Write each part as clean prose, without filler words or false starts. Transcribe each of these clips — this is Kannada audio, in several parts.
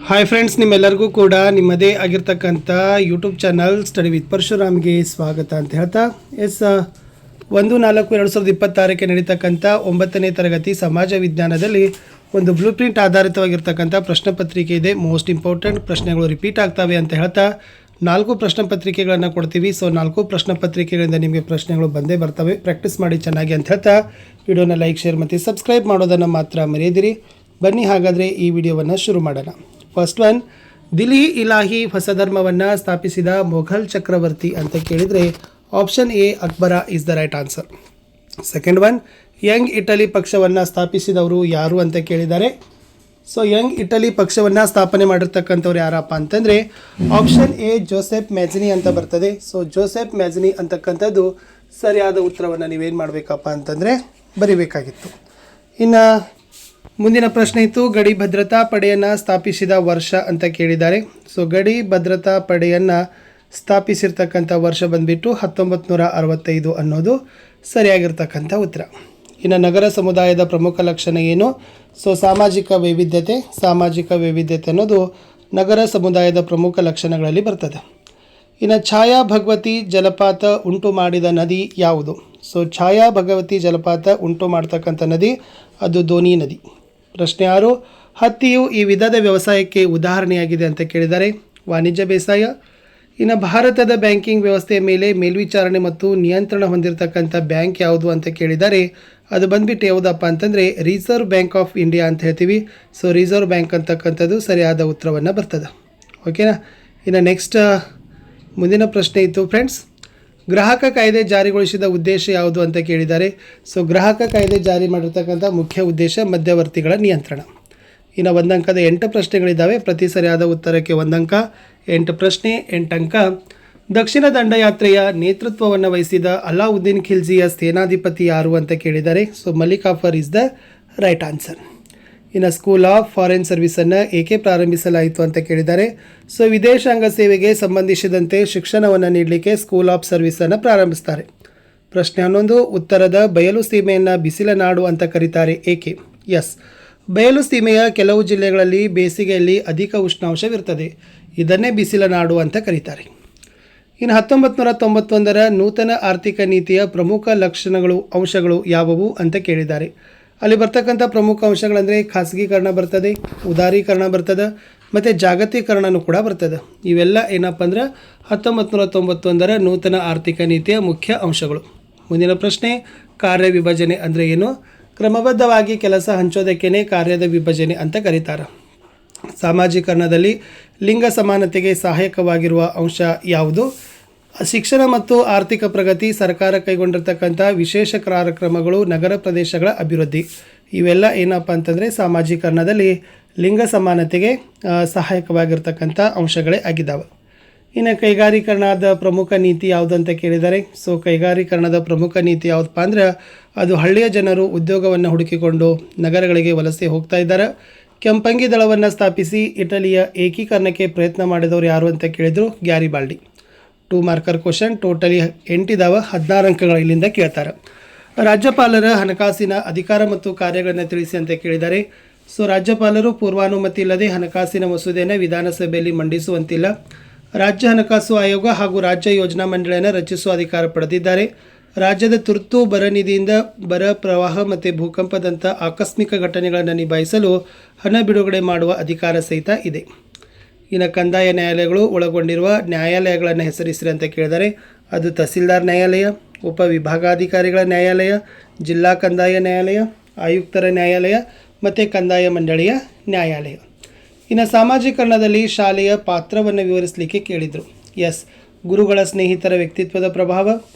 ಹಾಯ್ ಫ್ರೆಂಡ್ಸ್, ನಿಮ್ಮೆಲ್ಲರಿಗೂ ಕೂಡ ನಿಮ್ಮದೇ ಆಗಿರ್ತಕ್ಕಂಥ ಯೂಟ್ಯೂಬ್ ಚಾನಲ್ ಸ್ಟಡಿ ವಿತ್ ಪರಶುರಾಮ್ಗೆ ಸ್ವಾಗತ ಅಂತ ಹೇಳ್ತಾ 1/4/2026 ನಡೀತಕ್ಕಂಥ 9ನೇ ತರಗತಿ ಸಮಾಜ ವಿಜ್ಞಾನದಲ್ಲಿ ಒಂದು ಬ್ಲೂ ಪ್ರಿಂಟ್ ಆಧಾರಿತವಾಗಿರ್ತಕ್ಕಂಥ ಪ್ರಶ್ನೆ ಪತ್ರಿಕೆ ಇದೆ. ಮೋಸ್ಟ್ ಇಂಪಾರ್ಟೆಂಟ್ ಪ್ರಶ್ನೆಗಳು ರಿಪೀಟ್ ಆಗ್ತವೆ ಅಂತ ಹೇಳ್ತಾ 4 ಪ್ರಶ್ನೆ ಪತ್ರಿಕೆಗಳನ್ನು ಕೊಡ್ತೀವಿ. ಸೊ 4 ಪ್ರಶ್ನೆ ಪತ್ರಿಕೆಗಳಿಂದ ನಿಮಗೆ ಪ್ರಶ್ನೆಗಳು ಬಂದೇ ಬರ್ತವೆ. ಪ್ರಾಕ್ಟೀಸ್ ಮಾಡಿ ಚೆನ್ನಾಗಿ ಅಂತ ಹೇಳ್ತಾ ವಿಡಿಯೋನ ಲೈಕ್, ಶೇರ್ ಮತ್ತು ಸಬ್ಸ್ಕ್ರೈಬ್ ಮಾಡೋದನ್ನು ಮಾತ್ರ ಮರೆಯದಿರಿ. ಬನ್ನಿ ಹಾಗಾದರೆ ಈ ವಿಡಿಯೋವನ್ನು ಶುರು ಮಾಡೋಣ. ಫಸ್ಟ್ ಒನ್, ದಿಲ್ಲಿ ಇಲಾಹಿ ಹೊಸ ಧರ್ಮವನ್ನು ಸ್ಥಾಪಿಸಿದ ಮೊಘಲ್ ಚಕ್ರವರ್ತಿ ಅಂತ ಕೇಳಿದರೆ option A Akbar is the right answer. Second one, Young Italy ಪಕ್ಷವನ್ನು ಸ್ಥಾಪಿಸಿದವರು ಯಾರು ಅಂತ ಕೇಳಿದ್ದಾರೆ. ಸೊ ಯಂಗ್ ಇಟಲಿ ಪಕ್ಷವನ್ನು ಸ್ಥಾಪನೆ ಮಾಡಿರ್ತಕ್ಕಂಥವ್ರು ಯಾರಪ್ಪ ಅಂತಂದರೆ ಆಪ್ಷನ್ ಎ ಜೋಸೆಫ್ ಮ್ಯಾಜಿನಿ ಅಂತ ಬರ್ತದೆ. ಸೊ ಜೋಸೆಫ್ ಮ್ಯಾಜಿನಿ ಅಂತಕ್ಕಂಥದ್ದು ಸರಿಯಾದ ಉತ್ತರವನ್ನು ನೀವೇನು ಮಾಡಬೇಕಪ್ಪ ಅಂತಂದರೆ ಬರಿಬೇಕಾಗಿತ್ತು. ಇನ್ನು ಮುಂದಿನ ಪ್ರಶ್ನೆ ಇತ್ತು, ಗಡಿ ಭದ್ರತಾ ಪಡೆಯನ್ನು ಸ್ಥಾಪಿಸಿದ ವರ್ಷ ಅಂತ ಕೇಳಿದ್ದಾರೆ. ಸೊ ಗಡಿ ಭದ್ರತಾ ಪಡೆಯನ್ನು ಸ್ಥಾಪಿಸಿರ್ತಕ್ಕಂಥ ವರ್ಷ ಬಂದುಬಿಟ್ಟು 1965 ಅನ್ನೋದು ಸರಿಯಾಗಿರ್ತಕ್ಕಂಥ ಉತ್ತರ. ಇನ್ನು ನಗರ ಸಮುದಾಯದ ಪ್ರಮುಖ ಲಕ್ಷಣ ಏನು? ಸೊ ಸಾಮಾಜಿಕ ವೈವಿಧ್ಯತೆ ಅನ್ನೋದು ನಗರ ಸಮುದಾಯದ ಪ್ರಮುಖ ಲಕ್ಷಣಗಳಲ್ಲಿ ಬರ್ತದೆ. ಇನ್ನು ಛಾಯಾ ಭಗವತಿ ಜಲಪಾತ ಉಂಟು ಮಾಡಿದ ನದಿ ಯಾವುದು? ಸೊ ಛಾಯಾ ಭಗವತಿ ಜಲಪಾತ ಉಂಟು ಮಾಡ್ತಕ್ಕಂಥ ನದಿ ಅದು ಧೋನಿ ನದಿ. ಪ್ರಶ್ನೆ 6, ಹತ್ತಿಯು ಈ ವಿಧದ ವ್ಯವಸಾಯಕ್ಕೆ ಉದಾಹರಣೆಯಾಗಿದೆ ಅಂತ ಕೇಳಿದ್ದಾರೆ. ವಾಣಿಜ್ಯ ಬೇಸಾಯ. ಇನ್ನು ಭಾರತದ ಬ್ಯಾಂಕಿಂಗ್ ವ್ಯವಸ್ಥೆಯ ಮೇಲೆ ಮೇಲ್ವಿಚಾರಣೆ ಮತ್ತು ನಿಯಂತ್ರಣ ಹೊಂದಿರತಕ್ಕಂಥ ಬ್ಯಾಂಕ್ ಯಾವುದು ಅಂತ ಕೇಳಿದ್ದಾರೆ. ಅದು ಬಂದುಬಿಟ್ಟು ಯಾವುದಪ್ಪ ಅಂತಂದರೆ ರಿಸರ್ವ್ ಬ್ಯಾಂಕ್ ಆಫ್ ಇಂಡಿಯಾ ಅಂತ ಹೇಳ್ತೀವಿ. ಸೊ ರಿಸರ್ವ್ ಬ್ಯಾಂಕ್ ಅಂತಕ್ಕಂಥದ್ದು ಸರಿಯಾದ ಉತ್ತರವನ್ನು ಬರ್ತದೆ. ಓಕೆನಾ. ಇನ್ನು ನೆಕ್ಸ್ಟ್ ಮುಂದಿನ ಪ್ರಶ್ನೆ ಇತ್ತು ಫ್ರೆಂಡ್ಸ್, ಗ್ರಾಹಕ ಕಾಯ್ದೆ ಜಾರಿಗೊಳಿಸಿದ ಉದ್ದೇಶ ಯಾವುದು ಅಂತ ಕೇಳಿದ್ದಾರೆ. ಸೊ ಗ್ರಾಹಕ ಕಾಯ್ದೆ ಜಾರಿ ಮಾಡಿರ್ತಕ್ಕಂಥ ಮುಖ್ಯ ಉದ್ದೇಶ ಮಧ್ಯವರ್ತಿಗಳ ನಿಯಂತ್ರಣ. ಇನ್ನು 1 ಅಂಕದ 8 ಪ್ರಶ್ನೆಗಳಿದ್ದಾವೆ. ಪ್ರತಿ ಸರಿಯಾದ ಉತ್ತರಕ್ಕೆ 1 ಅಂಕ. 8 ಪ್ರಶ್ನೆ 8 ಅಂಕ. ದಕ್ಷಿಣ ದಂಡಯಾತ್ರೆಯ ನೇತೃತ್ವವನ್ನು ವಹಿಸಿದ ಅಲಾವುದ್ದೀನ್ ಖಿಲ್ಜಿಯ ಸೇನಾಧಿಪತಿ ಯಾರು ಅಂತ ಕೇಳಿದ್ದಾರೆ. So Malik copper is the right answer. ಇನ್ನು ಸ್ಕೂಲ್ ಆಫ್ ಫಾರಿನ್ ಸರ್ವಿಸನ್ನು ಏಕೆ ಪ್ರಾರಂಭಿಸಲಾಯಿತು ಅಂತ ಕೇಳಿದ್ದಾರೆ. ಸೊ ವಿದೇಶಾಂಗ ಸೇವೆಗೆ ಸಂಬಂಧಿಸಿದಂತೆ ಶಿಕ್ಷಣವನ್ನು ನೀಡಲಿಕ್ಕೆ ಸ್ಕೂಲ್ ಆಫ್ ಸರ್ವಿಸನ್ನು ಪ್ರಾರಂಭಿಸ್ತಾರೆ. ಪ್ರಶ್ನೆ 11, ಉತ್ತರದ ಬಯಲು ಸೀಮೆಯನ್ನು ಬಿಸಿಲ ನಾಡು ಅಂತ ಕರೀತಾರೆ ಏಕೆ? ಎಸ್, ಬಯಲು ಸೀಮೆಯ ಕೆಲವು ಜಿಲ್ಲೆಗಳಲ್ಲಿ ಬೇಸಿಗೆಯಲ್ಲಿ ಅಧಿಕ ಉಷ್ಣಾಂಶವಿರ್ತದೆ. ಇದನ್ನೇ ಬಿಸಿಲ ನಾಡು ಅಂತ ಕರೀತಾರೆ. ಇನ್ನು 1991ರ ನೂತನ ಆರ್ಥಿಕ ನೀತಿಯ ಪ್ರಮುಖ ಅಂಶಗಳು ಯಾವುವು ಅಂತ ಕೇಳಿದ್ದಾರೆ. ಅಲ್ಲಿ ಬರ್ತಕ್ಕಂಥ ಪ್ರಮುಖ ಅಂಶಗಳಂದರೆ ಖಾಸಗೀಕರಣ ಬರ್ತದೆ, ಉದಾರೀಕರಣ ಬರ್ತದೆ ಮತ್ತು ಜಾಗತೀಕರಣನೂ ಕೂಡ ಬರ್ತದೆ. ಇವೆಲ್ಲ ಏನಪ್ಪ ಅಂದ್ರೆ 1991ರ ನೂತನ ಆರ್ಥಿಕ ನೀತಿಯ ಮುಖ್ಯ ಅಂಶಗಳು. ಮುಂದಿನ ಪ್ರಶ್ನೆ, ಕಾರ್ಯವಿಭಜನೆ ಅಂದರೆ ಏನು? ಕ್ರಮಬದ್ಧವಾಗಿ ಕೆಲಸ ಹಂಚೋದಕ್ಕೇ ಕಾರ್ಯದ ವಿಭಜನೆ ಅಂತ ಕರೀತಾರೆ. ಸಾಮಾಜೀಕರಣದಲ್ಲಿ ಲಿಂಗ ಸಮಾನತೆಗೆ ಸಹಾಯಕವಾಗಿರುವ ಅಂಶ ಯಾವುದು? ಶಿಕ್ಷಣ ಮತ್ತು ಆರ್ಥಿಕ ಪ್ರಗತಿ, ಸರ್ಕಾರ ಕೈಗೊಂಡಿರ್ತಕ್ಕಂಥ ವಿಶೇಷ ಕಾರ್ಯಕ್ರಮಗಳು, ನಗರ ಪ್ರದೇಶಗಳ ಅಭಿವೃದ್ಧಿ. ಇವೆಲ್ಲ ಏನಪ್ಪ ಅಂತಂದರೆ ಸಾಮಾಜೀಕರಣದಲ್ಲಿ ಲಿಂಗ ಸಮಾನತೆಗೆ ಸಹಾಯಕವಾಗಿರ್ತಕ್ಕಂಥ ಅಂಶಗಳೇ ಆಗಿದ್ದಾವೆ. ಇನ್ನು ಕೈಗಾರೀಕರಣದ ಪ್ರಮುಖ ನೀತಿ ಯಾವುದು ಅಂತ ಕೇಳಿದ್ದಾರೆ. ಸೊ ಕೈಗಾರೀಕರಣದ ಪ್ರಮುಖ ನೀತಿ ಯಾವುದಪ್ಪ ಅಂದರೆ ಅದು ಹಳ್ಳಿಯ ಜನರು ಉದ್ಯೋಗವನ್ನು ಹುಡುಕಿಕೊಂಡು ನಗರಗಳಿಗೆ ವಲಸೆ ಹೋಗ್ತಾ ಇದ್ದಾರೆ. ಕೆಂಪಂಗಿ ದಳವನ್ನು ಸ್ಥಾಪಿಸಿ ಇಟಲಿಯ ಏಕೀಕರಣಕ್ಕೆ ಪ್ರಯತ್ನ ಮಾಡಿದವರು ಯಾರು ಅಂತ ಕೇಳಿದರು? ಗ್ಯಾರಿಬಾಲ್ಡಿ. 2 ಮಾರ್ಕರ್ ಕ್ವಶನ್, ಟೋಟಲಿ 8 ಇದ್ದಾವೆ. 16 ಅಂಕಗಳು ಇಲ್ಲಿಂದ ಕೇಳ್ತಾರೆ. ರಾಜ್ಯಪಾಲರ ಹಣಕಾಸಿನ ಅಧಿಕಾರ ಮತ್ತು ಕಾರ್ಯಗಳನ್ನು ತಿಳಿಸಿ ಅಂತ ಕೇಳಿದ್ದಾರೆ. ಸೊ ರಾಜ್ಯಪಾಲರು ಪೂರ್ವಾನುಮತಿ ಇಲ್ಲದೆ ಹಣಕಾಸಿನ ಮಸೂದೆಯನ್ನು ವಿಧಾನಸಭೆಯಲ್ಲಿ ಮಂಡಿಸುವಂತಿಲ್ಲ. ರಾಜ್ಯ ಹಣಕಾಸು ಆಯೋಗ ಹಾಗೂ ರಾಜ್ಯ ಯೋಜನಾ ಮಂಡಳಿಯನ್ನು ರಚಿಸುವ ಅಧಿಕಾರ ಪಡೆದಿದ್ದಾರೆ. ರಾಜ್ಯದ ತುರ್ತು ಬರ ನಿಧಿಯಿಂದ ಬರ, ಪ್ರವಾಹ ಮತ್ತು ಭೂಕಂಪದಂಥ ಆಕಸ್ಮಿಕ ಘಟನೆಗಳನ್ನು ನಿಭಾಯಿಸಲು ಹಣ ಬಿಡುಗಡೆ ಮಾಡುವ ಅಧಿಕಾರ ಸಹಿತ ಇದೆ. ಇನ್ನು ಕಂದಾಯ ನ್ಯಾಯಾಲಯಗಳು ಒಳಗೊಂಡಿರುವ ನ್ಯಾಯಾಲಯಗಳನ್ನು ಹೆಸರಿಸಿರಿ ಅಂತ ಕೇಳಿದರೆ ಅದು ತಹಸೀಲ್ದಾರ್ ನ್ಯಾಯಾಲಯ, ಉಪವಿಭಾಗಾಧಿಕಾರಿಗಳ ನ್ಯಾಯಾಲಯ, ಜಿಲ್ಲಾ ಕಂದಾಯ ನ್ಯಾಯಾಲಯ, ಆಯುಕ್ತರ ನ್ಯಾಯಾಲಯ ಮತ್ತು ಕಂದಾಯ ಮಂಡಳಿಯ ನ್ಯಾಯಾಲಯ. ಇನ್ನು ಸಾಮಾಜೀಕರಣದಲ್ಲಿ ಶಾಲೆಯ ಪಾತ್ರವನ್ನು ವಿವರಿಸಲಿಕ್ಕೆ ಕೇಳಿದರು. ಎಸ್, ಗುರುಗಳ ಸ್ನೇಹಿತರ ವ್ಯಕ್ತಿತ್ವದ ಪ್ರಭಾವ,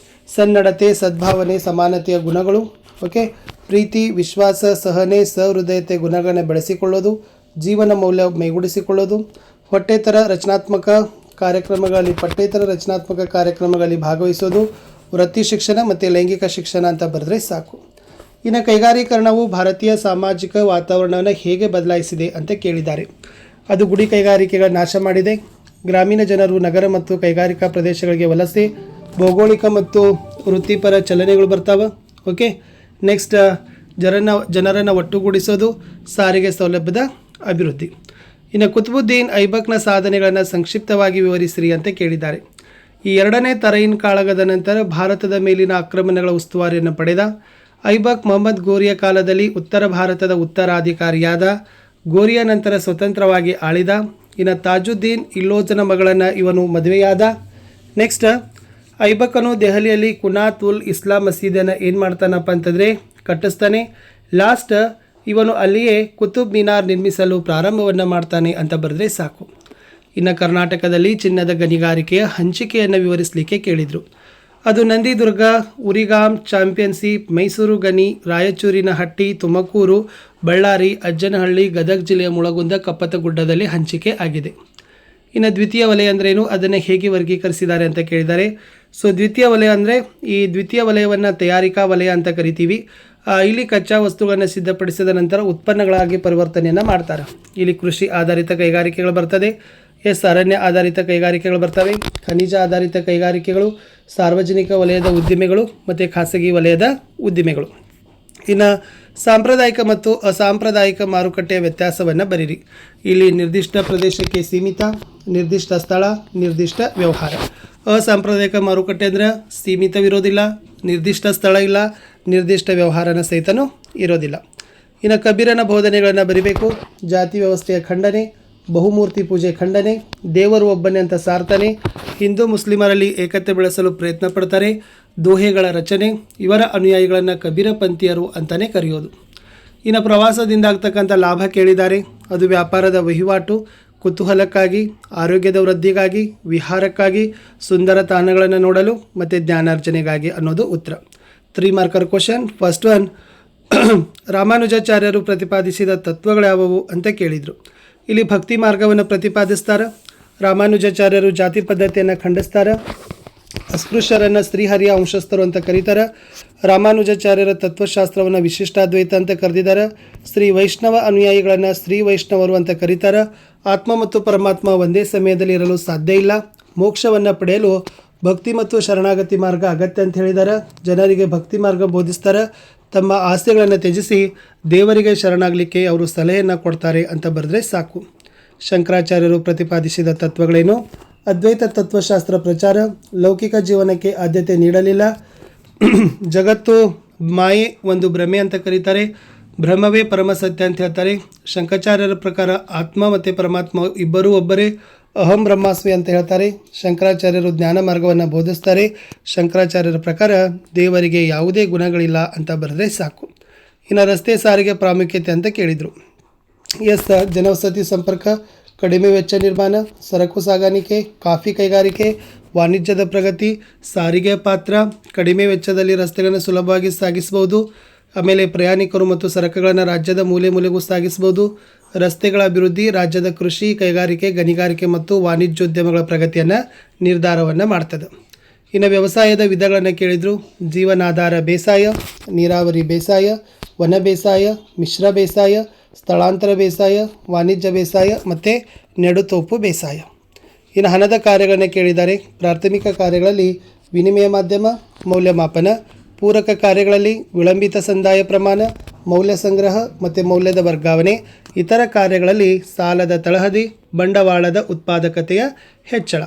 ಸನ್ನಡತೆ, ಸದ್ಭಾವನೆ, ಸಮಾನತೆಯ ಗುಣಗಳು, ಓಕೆ, ಪ್ರೀತಿ, ವಿಶ್ವಾಸ, ಸಹನೆ, ಸಹೃದಯತೆ ಗುಣಗಳನ್ನು ಬೆಳೆಸಿಕೊಳ್ಳೋದು, ಜೀವನ ಮೌಲ್ಯ ಮೈಗೂಡಿಸಿಕೊಳ್ಳೋದು, ಪಠ್ಯೇತರ ರಚನಾತ್ಮಕ ಕಾರ್ಯಕ್ರಮಗಳಲ್ಲಿ ಭಾಗವಹಿಸೋದು, ವೃತ್ತಿ ಶಿಕ್ಷಣ ಮತ್ತು ಲೈಂಗಿಕ ಶಿಕ್ಷಣ ಅಂತ ಬರೆದ್ರೆ ಸಾಕು. ಇನ್ನು ಕೈಗಾರೀಕರಣವು ಭಾರತೀಯ ಸಾಮಾಜಿಕ ವಾತಾವರಣವನ್ನು ಹೇಗೆ ಬದಲಾಯಿಸಿದೆ ಅಂತ ಕೇಳಿದ್ದಾರೆ. ಅದು ಗುಡಿ ಕೈಗಾರಿಕೆಗಳ ನಾಶ ಮಾಡಿದೆ, ಗ್ರಾಮೀಣ ಜನರು ನಗರ ಮತ್ತು ಕೈಗಾರಿಕಾ ಪ್ರದೇಶಗಳಿಗೆ ವಲಸೆ, ಭೌಗೋಳಿಕ ಮತ್ತು ವೃತ್ತಿಪರ ಚಲನೆಗಳು ಬರ್ತಾವೆ. ಓಕೆ, ನೆಕ್ಸ್ಟ್ ಜನರನ್ನು ಒಟ್ಟುಗೂಡಿಸೋದು, ಸಾರಿಗೆ ಸೌಲಭ್ಯದ ಅಭಿವೃದ್ಧಿ. ಇನ್ನು ಕುತುಬುದ್ದೀನ್ ಐಬಕ್ನ ಸಾಧನೆಗಳನ್ನು ಸಂಕ್ಷಿಪ್ತವಾಗಿ ವಿವರಿಸಿರಿ ಅಂತ ಕೇಳಿದ್ದಾರೆ. ಈ ಎರಡನೇ ತರೈನ್ ಕಾಳಗದ ನಂತರ ಭಾರತದ ಮೇಲಿನ ಆಕ್ರಮಣಗಳ ಉಸ್ತುವಾರಿಯನ್ನು ಪಡೆದ ಐಬಕ್ ಮೊಹಮ್ಮದ್ ಗೋರಿಯ ಕಾಲದಲ್ಲಿ ಉತ್ತರ ಭಾರತದ ಉತ್ತರಾಧಿಕಾರಿಯಾದ. ಗೋರಿಯ ನಂತರ ಸ್ವತಂತ್ರವಾಗಿ ಆಳಿದ. ಇನ್ನು ತಾಜುದ್ದೀನ್ ಇಲ್ಲೋಜನ ಮಗಳನ್ನು ಇವನು ಮದುವೆಯಾದ. ನೆಕ್ಸ್ಟ್ ಐಬಕನು ದೆಹಲಿಯಲ್ಲಿ ಕುನಾತ್ ಉಲ್ ಇಸ್ಲಾಂ ಮಸೀದಿಯನ್ನು ಏನು ಮಾಡ್ತಾನಪ್ಪ ಅಂತಂದರೆ ಕಟ್ಟಿಸ್ತಾನೆ. ಲಾಸ್ಟ್ ಇವನು ಅಲ್ಲಿಯೇ ಕುತುಬ್ ಮಿನಾರ್ ನಿರ್ಮಿಸಲು ಪ್ರಾರಂಭವನ್ನು ಮಾಡ್ತಾನೆ ಅಂತ ಬರೆದ್ರೆ ಸಾಕು. ಇನ್ನು ಕರ್ನಾಟಕದಲ್ಲಿ ಚಿನ್ನದ ಗಣಿಗಾರಿಕೆಯ ಹಂಚಿಕೆಯನ್ನು ವಿವರಿಸಲಿಕ್ಕೆ ಕೇಳಿದರು. ಅದು ನಂದಿದುರ್ಗ, ಉರಿಗಾಂ, ಚಾಂಪಿಯನ್ಶಿಪ್, ಮೈಸೂರು ಗಣಿ, ರಾಯಚೂರಿನ ಹಟ್ಟಿ, ತುಮಕೂರು, ಬಳ್ಳಾರಿ, ಅಜ್ಜನಹಳ್ಳಿ, ಗದಗ ಜಿಲ್ಲೆಯ ಮುಳಗುಂದ, ಕಪ್ಪತಗುಡ್ಡದಲ್ಲಿ ಹಂಚಿಕೆ ಆಗಿದೆ. ಇನ್ನು ದ್ವಿತೀಯ ವಲಯ ಅಂದ್ರೇನು, ಅದನ್ನು ಹೇಗೆ ವರ್ಗೀಕರಿಸಿದ್ದಾರೆ ಅಂತ ಕೇಳಿದ್ದಾರೆ. ಸೊ ದ್ವಿತೀಯ ವಲಯ ಅಂದರೆ ಈ ದ್ವಿತೀಯ ವಲಯವನ್ನು ತಯಾರಿಕಾ ವಲಯ ಅಂತ ಕರಿತೀವಿ. ಇಲ್ಲಿ ಕಚ್ಚಾ ವಸ್ತುಗಳನ್ನು ಸಿದ್ಧಪಡಿಸಿದ ನಂತರ ಉತ್ಪನ್ನಗಳಾಗಿ ಪರಿವರ್ತನೆಯನ್ನು ಮಾಡ್ತಾರೆ. ಇಲ್ಲಿ ಕೃಷಿ ಆಧಾರಿತ ಕೈಗಾರಿಕೆಗಳು ಬರ್ತದೆ. ಅರಣ್ಯ ಆಧಾರಿತ ಕೈಗಾರಿಕೆಗಳು ಬರ್ತವೆ. ಖನಿಜ ಆಧಾರಿತ ಕೈಗಾರಿಕೆಗಳು, ಸಾರ್ವಜನಿಕ ವಲಯದ ಉದ್ದಿಮೆಗಳು ಮತ್ತು ಖಾಸಗಿ ವಲಯದ ಉದ್ದಿಮೆಗಳು. ಇನ್ನು ಸಾಂಪ್ರದಾಯಿಕ ಮತ್ತು ಅಸಾಂಪ್ರದಾಯಿಕ ಮಾರುಕಟ್ಟೆಯ ವ್ಯತ್ಯಾಸವನ್ನು ಬರೀರಿ. ಇಲ್ಲಿ ನಿರ್ದಿಷ್ಟ ಪ್ರದೇಶಕ್ಕೆ ಸೀಮಿತ, ನಿರ್ದಿಷ್ಟ ಸ್ಥಳ, ನಿರ್ದಿಷ್ಟ ವ್ಯವಹಾರ. ಅಸಾಂಪ್ರದಾಯಿಕ ಮಾರುಕಟ್ಟೆ ಅಂದರೆ ಸೀಮಿತವಿರೋದಿಲ್ಲ, ನಿರ್ದಿಷ್ಟ ಸ್ಥಳ ಇಲ್ಲ, ನಿರ್ದಿಷ್ಟ ವ್ಯವಹಾರನ ಸಹಿತನೂ ಇರೋದಿಲ್ಲ. ಇನ್ನು ಕಬೀರನ ಬೋಧನೆಗಳನ್ನು ಬರಿಬೇಕು. ಜಾತಿ ವ್ಯವಸ್ಥೆಯ ಖಂಡನೆ, ಬಹುಮೂರ್ತಿ ಪೂಜೆ ಖಂಡನೆ, ದೇವರು ಒಬ್ಬನೇ ಅಂತ ಸಾರ್ತಾನೆ, ಹಿಂದೂ ಮುಸ್ಲಿಮರಲ್ಲಿ ಏಕತೆ ಬೆಳೆಸಲು ಪ್ರಯತ್ನ ಪಡ್ತಾರೆ, ದೋಹೆಗಳ ರಚನೆ, ಇವರ ಅನುಯಾಯಿಗಳನ್ನು ಕಬೀರ ಪಂಥೀಯರು ಅಂತಲೇ ಕರೆಯೋದು. ಇನ್ನು ಪ್ರವಾಸದಿಂದ ಆಗ್ತಕ್ಕಂಥ ಲಾಭ ಕೇಳಿದ್ದಾರೆ. ಅದು ವ್ಯಾಪಾರದ ವಹಿವಾಟು, ಕುತೂಹಲಕ್ಕಾಗಿ, ಆರೋಗ್ಯದ ವೃದ್ಧಿಗಾಗಿ, ವಿಹಾರಕ್ಕಾಗಿ, ಸುಂದರ ತಾಣಗಳನ್ನು ನೋಡಲು ಮತ್ತು ಜ್ಞಾನಾರ್ಜನೆಗಾಗಿ ಅನ್ನೋದು ಉತ್ತರ. 3 ಮಾರ್ಕರ್ ಕ್ವಶನ್. ಫಸ್ಟ್ ಒನ್, ರಾಮಾನುಜಾಚಾರ್ಯರು ಪ್ರತಿಪಾದಿಸಿದ ತತ್ವಗಳು ಯಾವುವು ಅಂತ ಕೇಳಿದರು. ಇಲ್ಲಿ ಭಕ್ತಿ ಮಾರ್ಗವನ್ನು ಪ್ರತಿಪಾದಿಸ್ತಾರೆ. ರಾಮಾನುಜಾಚಾರ್ಯರು ಜಾತಿ ಪದ್ಧತಿಯನ್ನು ಖಂಡಿಸ್ತಾರೆ. ಅಸ್ಪೃಶ್ಯರನ್ನು ಶ್ರೀಹರಿಯ ಅಂಶಸ್ಥರು ಅಂತ ಕರೀತಾರೆ. ರಾಮಾನುಜಾಚಾರ್ಯರ ತತ್ವಶಾಸ್ತ್ರವನ್ನು ವಿಶಿಷ್ಟಾದ್ವೈತ ಅಂತ ಕರೆದಿದ್ದಾರೆ. ಶ್ರೀ ವೈಷ್ಣವ ಅನುಯಾಯಿಗಳನ್ನು ಶ್ರೀ ವೈಷ್ಣವರು ಅಂತ ಕರೀತಾರೆ. ಆತ್ಮ ಮತ್ತು ಪರಮಾತ್ಮ ಒಂದೇ ಸಮಯದಲ್ಲಿ ಇರಲು ಸಾಧ್ಯ ಇಲ್ಲ. ಮೋಕ್ಷವನ್ನು ಪಡೆಯಲು ಭಕ್ತಿ ಮತ್ತು ಶರಣಾಗತಿ ಮಾರ್ಗ ಅಗತ್ಯ ಅಂತ ಹೇಳಿದ್ದಾರೆ. ಜನರಿಗೆ ಭಕ್ತಿ ಮಾರ್ಗ ಬೋಧಿಸ್ತಾರೆ. ತಮ್ಮ ಆಸೆಗಳನ್ನು ತ್ಯಜಿಸಿ ದೇವರಿಗೆ ಶರಣಾಗಲಿಕ್ಕೆ ಅವರು ಸಲಹೆಯನ್ನು ಕೊಡ್ತಾರೆ ಅಂತ ಬರೆದ್ರೆ ಸಾಕು. ಶಂಕರಾಚಾರ್ಯರು ಪ್ರತಿಪಾದಿಸಿದ ತತ್ವಗಳೇನು? ಅದ್ವೈತ ತತ್ವಶಾಸ್ತ್ರ ಪ್ರಚಾರ, ಲೌಕಿಕ ಜೀವನಕ್ಕೆ ಆದ್ಯತೆ ನೀಡಲಿಲ್ಲ, ಜಗತ್ತು ಮಾಯೆ ಒಂದು ಭ್ರಮೆ ಅಂತ ಕರೀತಾರೆ, ಬ್ರಹ್ಮವೇ ಪರಮ ಸತ್ಯ ಅಂತ ಹೇಳ್ತಾರೆ. ಶಂಕರಾಚಾರ್ಯರ ಪ್ರಕಾರ ಆತ್ಮ ಮತ್ತು ಪರಮಾತ್ಮ ಇಬ್ಬರೂ ಒಬ್ಬರೇ, ಅಹಂ ಬ್ರಹ್ಮಾಸ್ಮಿ ಅಂತ ಹೇಳ್ತಾರೆ. ಶಂಕರಾಚಾರ್ಯರು ಜ್ಞಾನ ಮಾರ್ಗವನ್ನು ಬೋಧಿಸ್ತಾರೆ. ಶಂಕರಾಚಾರ್ಯರ ಪ್ರಕಾರ ದೇವರಿಗೆ ಯಾವುದೇ ಗುಣಗಳಿಲ್ಲ ಅಂತ ಬರೆದ್ರೆ ಸಾಕು. ಇನ್ನು ರಸ್ತೆ ಸಾರಿಗೆ ಪ್ರಾಮುಖ್ಯತೆ ಅಂತ ಕೇಳಿದರು. ಜನವಸತಿ ಸಂಪರ್ಕ, ಕಡಿಮೆ ವೆಚ್ಚ ನಿರ್ಮಾಣ, ಸರಕು ಸಾಗಾಣಿಕೆ, ಕಾಫಿ ಕೈಗಾರಿಕೆ, ವಾಣಿಜ್ಯದ ಪ್ರಗತಿ, ಸಾರಿಗೆ ಪಾತ್ರ, ಕಡಿಮೆ ವೆಚ್ಚದಲ್ಲಿ ರಸ್ತೆಗಳನ್ನು ಸುಲಭವಾಗಿ ಸಾಗಿಸಬಹುದು. ಆಮೇಲೆ ಪ್ರಯಾಣಿಕರು ಮತ್ತು ಸರಕುಗಳನ್ನು ರಾಜ್ಯದ ಮೂಲೆ ಮೂಲೆಗೂ ಸಾಗಿಸಬಹುದು. ರಸ್ತೆಗಳ ಅಭಿವೃದ್ಧಿ ರಾಜ್ಯದ ಕೃಷಿ, ಕೈಗಾರಿಕೆ, ಗಣಿಗಾರಿಕೆ ಮತ್ತು ವಾಣಿಜ್ಯೋದ್ಯಮಗಳ ಪ್ರಗತಿಯನ್ನು ನಿರ್ಧಾರವನ್ನು ಮಾಡ್ತದೆ. ಇನ್ನು ವ್ಯವಸಾಯದ ವಿಧಗಳನ್ನು ಕೇಳಿದರು. ಜೀವನಾಧಾರ ಬೇಸಾಯ, ನೀರಾವರಿ ಬೇಸಾಯ, ವನ ಬೇಸಾಯ, ಮಿಶ್ರ ಬೇಸಾಯ, ಸ್ಥಳಾಂತರ ಬೇಸಾಯ, ವಾಣಿಜ್ಯ ಬೇಸಾಯ ಮತ್ತು ನೆಡುತೋಪು ಬೇಸಾಯ. ಇನ್ನು ಹಣದ ಕಾರ್ಯಗಳನ್ನು ಕೇಳಿದ್ದಾರೆ. ಪ್ರಾಥಮಿಕ ಕಾರ್ಯಗಳಲ್ಲಿ ವಿನಿಮಯ ಮಾಧ್ಯಮ, ಮೌಲ್ಯಮಾಪನ, ಪೂರಕ ಕಾರ್ಯಗಳಲ್ಲಿ ವಿಳಂಬಿತ ಸಂದಾಯ ಪ್ರಮಾಣ, ಮೌಲ್ಯ ಸಂಗ್ರಹ ಮತ್ತು ಮೌಲ್ಯದ ವರ್ಗಾವಣೆ, ಇತರ ಕಾರ್ಯಗಳಲ್ಲಿ ಸಾಲದ ತಳಹದಿ, ಬಂಡವಾಳದ ಉತ್ಪಾದಕತೆಯ ಹೆಚ್ಚಳ.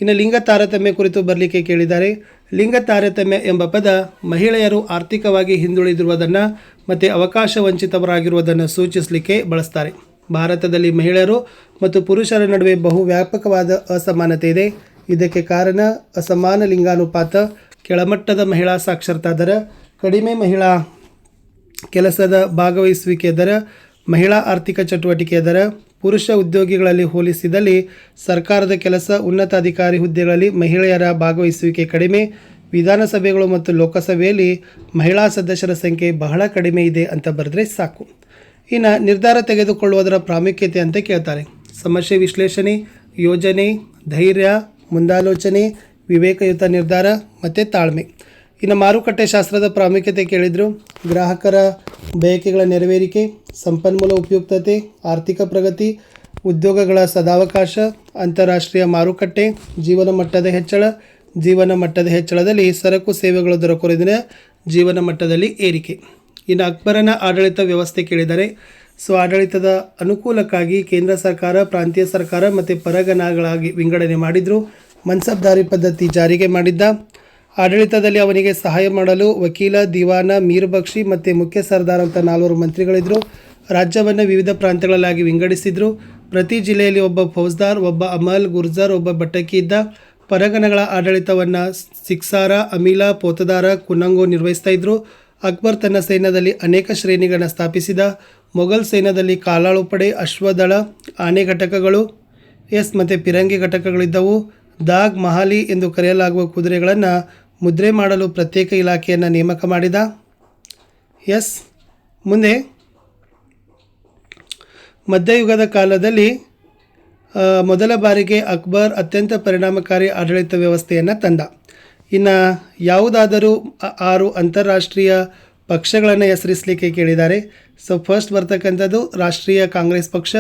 ಇನ್ನು ಲಿಂಗ ತಾರತಮ್ಯ ಕುರಿತು ಬರಲಿಕ್ಕೆ ಕೇಳಿದ್ದಾರೆ. ಲಿಂಗ ತಾರತಮ್ಯ ಎಂಬ ಪದ ಮಹಿಳೆಯರು ಆರ್ಥಿಕವಾಗಿ ಹಿಂದುಳಿದಿರುವುದನ್ನು ಮತ್ತು ಅವಕಾಶ ವಂಚಿತರಾಗಿರುವುದನ್ನು ಸೂಚಿಸಲಿಕ್ಕೆ ಬಳಸ್ತಾರೆ. ಭಾರತದಲ್ಲಿ ಮಹಿಳೆಯರು ಮತ್ತು ಪುರುಷರ ನಡುವೆ ಬಹು ವ್ಯಾಪಕವಾದ ಅಸಮಾನತೆ ಇದೆ. ಇದಕ್ಕೆ ಕಾರಣ ಅಸಮಾನ ಲಿಂಗಾನುಪಾತ, ಕೆಳಮಟ್ಟದ ಮಹಿಳಾ ಸಾಕ್ಷರತಾ ದರ, ಕಡಿಮೆ ಮಹಿಳಾ ಕೆಲಸದ ಭಾಗವಹಿಸುವಿಕೆ ದರ, ಮಹಿಳಾ ಆರ್ಥಿಕ ಚಟುವಟಿಕೆಯ ದರ, ಪುರುಷ ಉದ್ಯೋಗಿಗಳಲ್ಲಿ ಹೋಲಿಸಿದಲ್ಲಿ ಸರ್ಕಾರದ ಕೆಲಸ, ಉನ್ನತ ಅಧಿಕಾರಿ ಹುದ್ದೆಗಳಲ್ಲಿ ಮಹಿಳೆಯರ ಭಾಗವಹಿಸುವಿಕೆ ಕಡಿಮೆ, ವಿಧಾನಸಭೆಗಳು ಮತ್ತು ಲೋಕಸಭೆಯಲ್ಲಿ ಮಹಿಳಾ ಸದಸ್ಯರ ಸಂಖ್ಯೆ ಬಹಳ ಕಡಿಮೆ ಇದೆ ಅಂತ ಬರೆದ್ರೆ ಸಾಕು. ಇನ್ನು ನಿರ್ಧಾರ ತೆಗೆದುಕೊಳ್ಳುವುದರ ಪ್ರಾಮುಖ್ಯತೆ ಅಂತ ಕೇಳ್ತಾರೆ. ಸಮಸ್ಯೆ ವಿಶ್ಲೇಷಣೆ, ಯೋಜನೆ, ಧೈರ್ಯ, ಮುಂದಾಲೋಚನೆ, ವಿವೇಕಯುತ ನಿರ್ಧಾರ ಮತ್ತು ತಾಳ್ಮೆ. ಇನ್ನು ಮಾರುಕಟ್ಟೆ ಶಾಸ್ತ್ರದ ಪ್ರಾಮುಖ್ಯತೆ ಕೇಳಿದರು. ಗ್ರಾಹಕರ ಬಯಕೆಗಳ ನೆರವೇರಿಕೆ, ಸಂಪನ್ಮೂಲ ಉಪಯುಕ್ತತೆ, ಆರ್ಥಿಕ ಪ್ರಗತಿ, ಉದ್ಯೋಗಗಳ ಸದಾವಕಾಶ, ಅಂತಾರಾಷ್ಟ್ರೀಯ ಮಾರುಕಟ್ಟೆ, ಜೀವನ ಮಟ್ಟದ ಹೆಚ್ಚಳ. ಜೀವನ ಮಟ್ಟದ ಹೆಚ್ಚಳದಲ್ಲಿ ಸರಕು ಸೇವೆಗಳು ದೊರಕುವುದರಿಂದ ಜೀವನ ಮಟ್ಟದಲ್ಲಿ ಏರಿಕೆ. ಇನ್ನು ಅಕ್ಬರನ ಆಡಳಿತ ವ್ಯವಸ್ಥೆ ಕೇಳಿದರೆ ಸೊ ಆಡಳಿತದ ಅನುಕೂಲಕ್ಕಾಗಿ ಕೇಂದ್ರ ಸರ್ಕಾರ, ಪ್ರಾಂತೀಯ ಸರ್ಕಾರ ಮತ್ತು ಪರಗಣಗಳಾಗಿ ವಿಂಗಡಣೆ ಮಾಡಿದರು. ಮನ್ಸಬ್ದಾರಿ ಪದ್ಧತಿ ಜಾರಿಗೆ ಮಾಡಿದ್ದ. ಆಡಳಿತದಲ್ಲಿ ಅವನಿಗೆ ಸಹಾಯ ಮಾಡಲು ವಕೀಲ, ದಿವಾನ, ಮೀರ್ ಬಕ್ಷಿ ಮತ್ತು ಮುಖ್ಯ ಸರ್ದಾರ್ ಅಂತ 4 ಮಂತ್ರಿಗಳಿದ್ದರು. ರಾಜ್ಯವನ್ನು ವಿವಿಧ ಪ್ರಾಂತ್ಯಗಳಾಗಿ ವಿಂಗಡಿಸಿದರು. ಪ್ರತಿ ಜಿಲ್ಲೆಯಲ್ಲಿ ಒಬ್ಬ ಫೌಜ್ದಾರ್, ಒಬ್ಬ ಅಮಲ್, ಗುರ್ಜರ್, ಒಬ್ಬ ಬಟ್ಟಕಿ ಇದ್ದ. ಪರಗಣಗಳ ಆಡಳಿತವನ್ನು ಸಿಕ್ಸಾರ, ಅಮೀಲ, ಪೋತದಾರ, ಕುನ್ನಂಗೋ ನಿರ್ವಹಿಸ್ತಾ ಇದ್ದರು. ಅಕ್ಬರ್ ತನ್ನ ಸೈನ್ಯದಲ್ಲಿ ಅನೇಕ ಶ್ರೇಣಿಗಳನ್ನು ಸ್ಥಾಪಿಸಿದ. ಮೊಘಲ್ ಸೈನ್ಯದಲ್ಲಿ ಕಾಲಾಳು ಪಡೆ, ಅಶ್ವದಳ, ಆನೆ ಘಟಕಗಳು ಮತ್ತು ಪಿರಂಗಿ ಘಟಕಗಳಿದ್ದವು. ದಾಗ್, ಮಹಾಲಿ ಎಂದು ಕರೆಯಲಾಗುವ ಕುದುರೆಗಳನ್ನು ಮುದ್ರೆ ಮಾಡಲು ಪ್ರತ್ಯೇಕ ಇಲಾಖೆಯನ್ನು ನೇಮಕ ಮಾಡಿದ. ಮುಂದೆ ಮಧ್ಯಯುಗದ ಕಾಲದಲ್ಲಿ ಮೊದಲ ಬಾರಿಗೆ ಅಕ್ಬರ್ ಅತ್ಯಂತ ಪರಿಣಾಮಕಾರಿ ಆಡಳಿತ ವ್ಯವಸ್ಥೆಯನ್ನು ತಂದ. ಇನ್ನು ಯಾವುದಾದರೂ 6 ಅಂತಾರಾಷ್ಟ್ರೀಯ ಪಕ್ಷಗಳನ್ನು ಹೆಸರಿಸಲಿಕ್ಕೆ ಕೇಳಿದ್ದಾರೆ. ಸೊ ಫಸ್ಟ್ ಬರ್ತಕ್ಕಂಥದ್ದು ರಾಷ್ಟ್ರೀಯ ಕಾಂಗ್ರೆಸ್ ಪಕ್ಷ,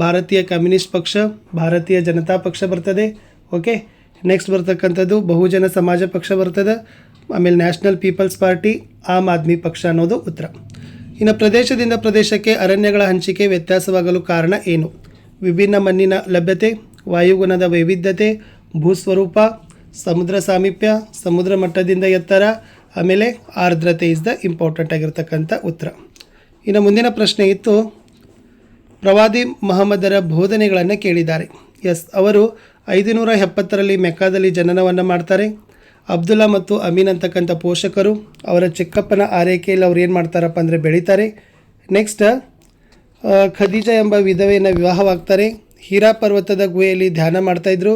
ಭಾರತೀಯ ಕಮ್ಯುನಿಸ್ಟ್ ಪಕ್ಷ, ಭಾರತೀಯ ಜನತಾ ಪಕ್ಷ ಬರ್ತದೆ. ಓಕೆ, ನೆಕ್ಸ್ಟ್ ಬರ್ತಕ್ಕಂಥದ್ದು ಬಹುಜನ ಸಮಾಜ ಪಕ್ಷ ಬರ್ತದೆ. ಆಮೇಲೆ national people's party, Aam Aadmi ಪಕ್ಷ ಅನ್ನೋದು ಉತ್ತರ. ಇನ್ನು ಪ್ರದೇಶದಿಂದ ಪ್ರದೇಶಕ್ಕೆ ಅರಣ್ಯಗಳ ಹಂಚಿಕೆ ವ್ಯತ್ಯಾಸವಾಗಲು ಕಾರಣ ಏನು? ವಿಭಿನ್ನ ಮಣ್ಣಿನ ಲಭ್ಯತೆ, ವಾಯುಗುಣದ ವೈವಿಧ್ಯತೆ, ಭೂಸ್ವರೂಪ, ಸಮುದ್ರ ಸಾಮೀಪ್ಯ, ಸಮುದ್ರ ಮಟ್ಟದಿಂದ ಎತ್ತರ, ಆಮೇಲೆ ಆರ್ದ್ರತೆ ಇಸ್ ದ ಇಂಪಾರ್ಟೆಂಟ್ ಆಗಿರ್ತಕ್ಕಂಥ ಉತ್ತರ. ಇನ್ನು ಮುಂದಿನ ಪ್ರಶ್ನೆ ಇತ್ತು, ಪ್ರವಾದಿ ಮಹಮ್ಮದರ ಬೋಧನೆಗಳನ್ನು ಕೇಳಿದ್ದಾರೆ. ಅವರು 570ರಲ್ಲಿ ಮೆಕ್ಕಾದಲ್ಲಿ ಜನನವನ್ನು ಮಾಡ್ತಾರೆ. ಅಬ್ದುಲ್ಲಾ ಮತ್ತು ಅಮೀನ್ ಅಂತಕ್ಕಂಥ ಪೋಷಕರು. ಅವರ ಚಿಕ್ಕಪ್ಪನ ಆರೈಕೆಯಲ್ಲಿ ಅವ್ರು ಏನು ಮಾಡ್ತಾರಪ್ಪ ಅಂದರೆ ಬೆಳೀತಾರೆ. ನೆಕ್ಸ್ಟ್ ಖದೀಜಾ ಎಂಬ ವಿಧವೆಯನ್ನು ವಿವಾಹವಾಗ್ತಾರೆ. ಹೀರಾ ಪರ್ವತದ ಗುಹೆಯಲ್ಲಿ ಧ್ಯಾನ ಮಾಡ್ತಾಯಿದ್ರು.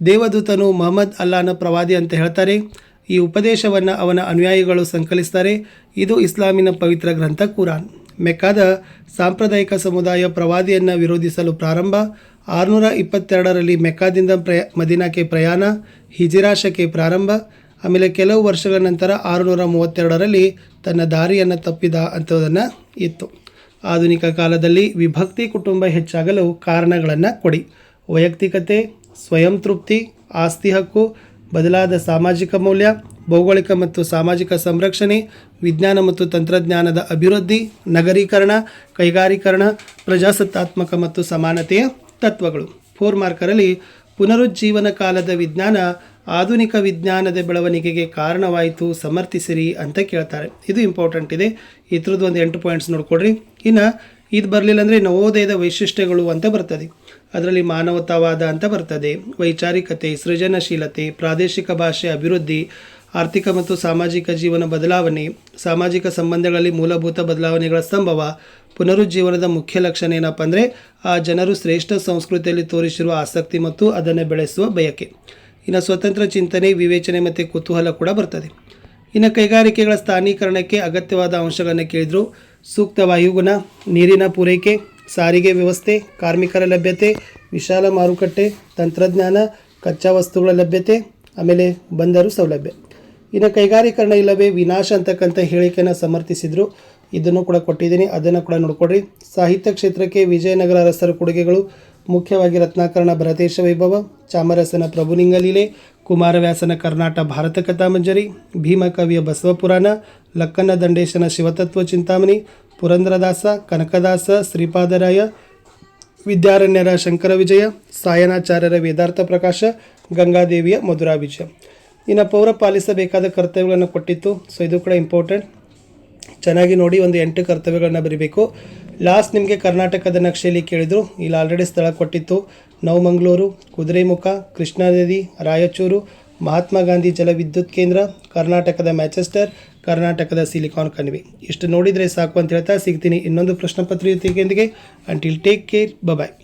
ದೇವದೂತನು ಮೊಹಮ್ಮದ್ ಅಲ್ಲಾನ ಪ್ರವಾದಿ ಅಂತ ಹೇಳ್ತಾರೆ. ಈ ಉಪದೇಶವನ್ನು ಅವನ ಅನುಯಾಯಿಗಳು ಸಂಕಲಿಸ್ತಾರೆ. ಇದು ಇಸ್ಲಾಮಿನ ಪವಿತ್ರ ಗ್ರಂಥ ಕುರಾನ್. ಮೆಕ್ಕಾದ ಸಾಂಪ್ರದಾಯಿಕ ಸಮುದಾಯ ಪ್ರವಾದಿಯನ್ನು ವಿರೋಧಿಸಲು ಪ್ರಾರಂಭ. 622ರಲ್ಲಿ ಮೆಕ್ಕಾದಿಂದ ಮದೀನಾಕ್ಕೆ ಪ್ರಯಾಣ, ಹಿಜಿರಾಶಕ್ಕೆ ಪ್ರಾರಂಭ. ಆಮೇಲೆ ಕೆಲವು ವರ್ಷಗಳ ನಂತರ 632ರಲ್ಲಿ ತನ್ನ ದಾರಿಯನ್ನು ತಪ್ಪಿದ ಅಂಥದ್ದನ್ನು ಇತ್ತು. ಆಧುನಿಕ ಕಾಲದಲ್ಲಿ ವಿಭಕ್ತಿ ಕುಟುಂಬ ಹೆಚ್ಚಾಗಲು ಕಾರಣಗಳನ್ನು ಕೊಡಿ. ವೈಯಕ್ತಿಕತೆ, ಸ್ವಯಂ ತೃಪ್ತಿ, ಆಸ್ತಿ ಹಕ್ಕು, ಬದಲಾದ ಸಾಮಾಜಿಕ ಮೌಲ್ಯ, ಭೌಗೋಳಿಕ ಮತ್ತು ಸಾಮಾಜಿಕ ಸಂರಕ್ಷಣೆ, ವಿಜ್ಞಾನ ಮತ್ತು ತಂತ್ರಜ್ಞಾನದ ಅಭಿವೃದ್ಧಿ, ನಗರೀಕರಣ, ಕೈಗಾರೀಕರಣ, ಪ್ರಜಾಸತ್ತಾತ್ಮಕ ಮತ್ತು ಸಮಾನತೆಯ ತತ್ವಗಳು. 4 ಮಾರ್ಕರಲ್ಲಿ ಪುನರುಜ್ಜೀವನ ಕಾಲದ ವಿಜ್ಞಾನ ಆಧುನಿಕ ವಿಜ್ಞಾನದ ಬೆಳವಣಿಗೆಗೆ ಕಾರಣವಾಯಿತು, ಸಮರ್ಥಿಸಿರಿ ಅಂತ ಕೇಳ್ತಾರೆ. ಇದು ಇಂಪಾರ್ಟೆಂಟ್ ಇದೆ. ಇದ್ರದ್ದು ಒಂದು 8 ಪಾಯಿಂಟ್ಸ್ ನೋಡ್ಕೊಡ್ರಿ. ಇನ್ನು ಇದು ಬರಲಿಲ್ಲ ಅಂದರೆ ನವೋದಯದ ವೈಶಿಷ್ಟ್ಯಗಳು ಅಂತ ಬರ್ತದೆ. ಅದರಲ್ಲಿ ಮಾನವತಾವಾದ ಅಂತ ಬರ್ತದೆ, ವೈಚಾರಿಕತೆ, ಸೃಜನಶೀಲತೆ, ಪ್ರಾದೇಶಿಕ ಭಾಷೆ ಅಭಿವೃದ್ಧಿ, ಆರ್ಥಿಕ ಮತ್ತು ಸಾಮಾಜಿಕ ಜೀವನ ಬದಲಾವಣೆ, ಸಾಮಾಜಿಕ ಸಂಬಂಧಗಳಲ್ಲಿ ಮೂಲಭೂತ ಬದಲಾವಣೆಗಳ ಸಂಭವ. ಪುನರುಜ್ಜೀವನದ ಮುಖ್ಯ ಲಕ್ಷಣ ಏನಪ್ಪ ಅಂದರೆ ಆ ಜನರು ಶ್ರೇಷ್ಠ ಸಂಸ್ಕೃತಿಯಲ್ಲಿ ತೋರಿಸಿರುವ ಆಸಕ್ತಿ ಮತ್ತು ಅದನ್ನು ಬೆಳೆಸುವ ಬಯಕೆ. ಇನ್ನು ಸ್ವತಂತ್ರ ಚಿಂತನೆ, ವಿವೇಚನೆ ಮತ್ತು ಕುತೂಹಲ ಕೂಡ ಬರ್ತದೆ. ಇನ್ನು ಕೈಗಾರಿಕೆಗಳ ಸ್ಥಾನೀಕರಣಕ್ಕೆ ಅಗತ್ಯವಾದ ಅಂಶಗಳನ್ನು ಕೇಳಿದರು. ಸೂಕ್ತ ವಾಯುಗುಣ, ನೀರಿನ ಪೂರೈಕೆ, ಸಾರಿಗೆ ವ್ಯವಸ್ಥೆ, ಕಾರ್ಮಿಕರ ಲಭ್ಯತೆ, ವಿಶಾಲ ಮಾರುಕಟ್ಟೆ, ತಂತ್ರಜ್ಞಾನ, ಕಚ್ಚಾ ವಸ್ತುಗಳ ಲಭ್ಯತೆ, ಆಮೇಲೆ ಬಂದರು ಸೌಲಭ್ಯ. ಇನ್ನು ಕೈಗಾರೀಕರಣ ಇಲ್ಲವೇ ವಿನಾಶ ಅಂತಕ್ಕಂಥ ಹೇಳಿಕೆಯನ್ನು ಸಮರ್ಥಿಸಿದರು. ಇದನ್ನು ಕೂಡ ಕೊಟ್ಟಿದ್ದೀನಿ, ಅದನ್ನು ಕೂಡ ನೋಡ್ಕೊಡ್ರಿ. ಸಾಹಿತ್ಯ ಕ್ಷೇತ್ರಕ್ಕೆ ವಿಜಯನಗರ ಅರಸರ ಕೊಡುಗೆಗಳು ಮುಖ್ಯವಾಗಿ ರತ್ನಾಕರಣ ಭರತೇಶ ವೈಭವ, ಚಾಮರಸನ ಪ್ರಭುಲಿಂಗ ಲೀಲೆ, ಕುಮಾರವ್ಯಾಸನ ಕರ್ನಾಟ ಭಾರತ ಕಥಾಮಂಜರಿ, ಭೀಮಕವಿಯ ಬಸವ ಪುರಾಣ, ಲಕ್ಕನ್ನ ದಂಡೇಶನ ಶಿವತತ್ವ ಚಿಂತಾಮಣಿ, ಪುರಂದರದಾಸ, ಕನಕದಾಸ, ಶ್ರೀಪಾದರಾಯ, ವಿದ್ಯಾರಣ್ಯರ ಶಂಕರ ವಿಜಯ, ಸಾಯನಾಚಾರ್ಯರ ವೇದಾರ್ಥ ಪ್ರಕಾಶ, ಗಂಗಾದೇವಿಯ ಮಧುರಾ ವಿಜಯ. ಇನ್ನು ಪೌರ ಪಾಲಿಸಬೇಕಾದ ಕರ್ತವ್ಯಗಳನ್ನು ಕೊಟ್ಟಿತ್ತು. ಸೊ ಇದು ಕೂಡ ಇಂಪಾರ್ಟೆಂಟ್. ಚೆನ್ನಾಗಿ ನೋಡಿ, ಒಂದು 8 ಕರ್ತವ್ಯಗಳನ್ನ ಬರೀಬೇಕು. ಲಾಸ್ಟ್ ನಿಮಗೆ ಕರ್ನಾಟಕದ ನಕ್ಷೆಯಲ್ಲಿ ಕೇಳಿದರು. ಇಲ್ಲಿ ಆಲ್ರೆಡಿ ಸ್ಥಳ ಕೊಟ್ಟಿತ್ತು. ನವಮಂಗಳೂರು, ಕುದುರೆಮುಖ, ಕೃಷ್ಣಾ ನದಿ, ರಾಯಚೂರು, ಮಹಾತ್ಮ ಗಾಂಧಿ ಜಲ ವಿದ್ಯುತ್ ಕೇಂದ್ರ, ಕರ್ನಾಟಕದ ಮ್ಯಾಂಚೆಸ್ಟರ್, ಕರ್ನಾಟಕದ ಸಿಲಿಕಾನ್ ಕಣಿವೆ. ಇಷ್ಟು ನೋಡಿದರೆ ಸಾಕು ಅಂತ ಹೇಳ್ತಾ ಸಿಗ್ತೀನಿ ಇನ್ನೊಂದು ಪ್ರಶ್ನೆ ಪತ್ರಿಕೆಯೊಂದಿಗೆ. ಅಂಟಿಲ್ ಟೇಕ್ ಕೇರ್, ಬಾಯ್.